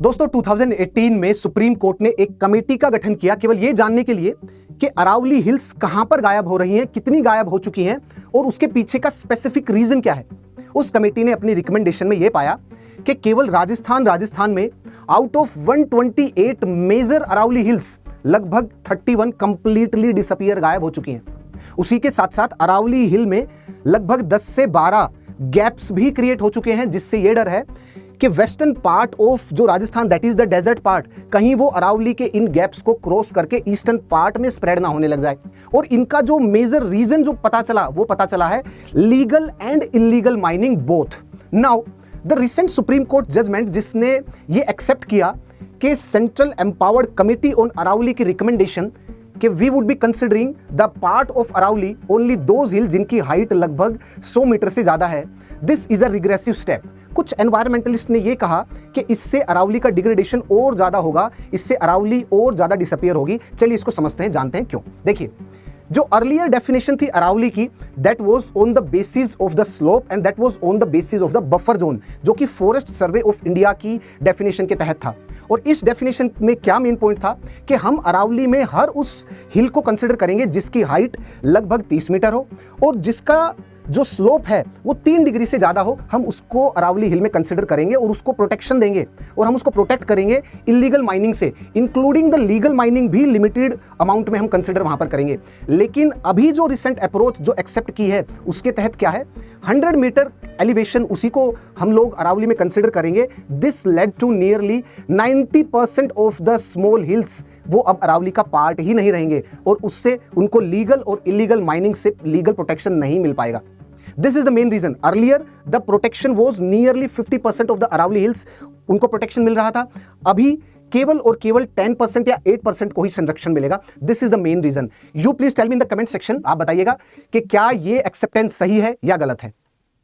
दोस्तों 2018 में supreme court ने एक कमेटी का गठन किया केवल यह जानने के लिए कि अरावली हिल्स कहां पर गायब हो रही हैं, कितनी गायब हो चुकी हैं और उसके पीछे का स्पेसिफिक रीजन क्या है। उस कमेटी ने अपनी रिकमेंडेशन में यह पाया कि केवल राजस्थान में out of 128 major Aravalli hills लगभग 31 कंप्लीटली डिसअपीयर गायब हो चुकी हैं। उसी के साथ साथ अरावली हिल में लगभग 10 से 12 गैप्स भी क्रिएट हो चुके हैं, जिससे यह डर है कि वेस्टर्न पार्ट ऑफ जो Rajasthan that is the desert part, कहीं वो अरावली के इन गैप्स को क्रॉस करके ईस्टर्न पार्ट में स्प्रेड ना होने लग जाए। और इनका जो मेजर रीजन जो पता चला वो पता चला है legal and illegal mining both. Now the recent Supreme Court judgment जिसने ये एक्सेप्ट किया कि central empowered committee on Aravalli की रिकमेंडेशन कि we would be considering the part of Aravalli only those hill जिनकी हाइट लगभग 100 मीटर से ज्यादा है। This is a regressive step. कुछ एनवायरमेंटलिस्ट ने यह कहा कि इससे अरावली का डिग्रेडेशन और ज्यादा होगा, इससे अरावली और ज्यादा डिसअपीयर होगी। चलिए इसको समझते हैं, जानते हैं क्यों। देखिए, जो अर्लियर डेफिनेशन थी अरावली की that was on the basis of the slope and that was on the basis of the buffer zone, जो कि फॉरेस्ट सर्वे ऑफ इंडिया की डेफिनेशन के तहत था। और इस डेफिनेशन में क्या मेन पॉइंट था कि हम अरावली में हर उस हिल को कंसिडर करेंगे जिसकी हाइट लगभग 30 मीटर हो और जिसका जो स्लोप है वो 3 डिग्री से ज्यादा हो, हम उसको अरावली हिल में कंसिडर करेंगे और उसको प्रोटेक्शन देंगे। और हम उसको प्रोटेक्ट करेंगे इलीगल माइनिंग से, इंक्लूडिंग द लीगल माइनिंग भी लिमिटेड अमाउंट में हम कंसिडर वहां पर करेंगे। लेकिन अभी जो रिसेंट अप्रोच जो एक्सेप्ट की है उसके तहत क्या है, 100 मीटर एलिवेशन उसी को हम लोग अरावली में कंसिडर करेंगे। This led to nearly 90% of the small hills वो अब अरावली का पार्ट ही नहीं रहेंगे और उससे उनको लीगल और इलीगल माइनिंग से लीगल प्रोटेक्शन नहीं मिल पाएगा। This is the main reason. Earlier, the protection was nearly 50% of the Aravali hills, उनको प्रोटेक्शन मिल रहा था। अभी केवल और केवल 10% या 8% को ही संरक्षण मिलेगा। This is the main reason. You please tell me in the comment section, आप बताइएगा कि क्या ये एक्सेप्टेंस सही है या गलत है।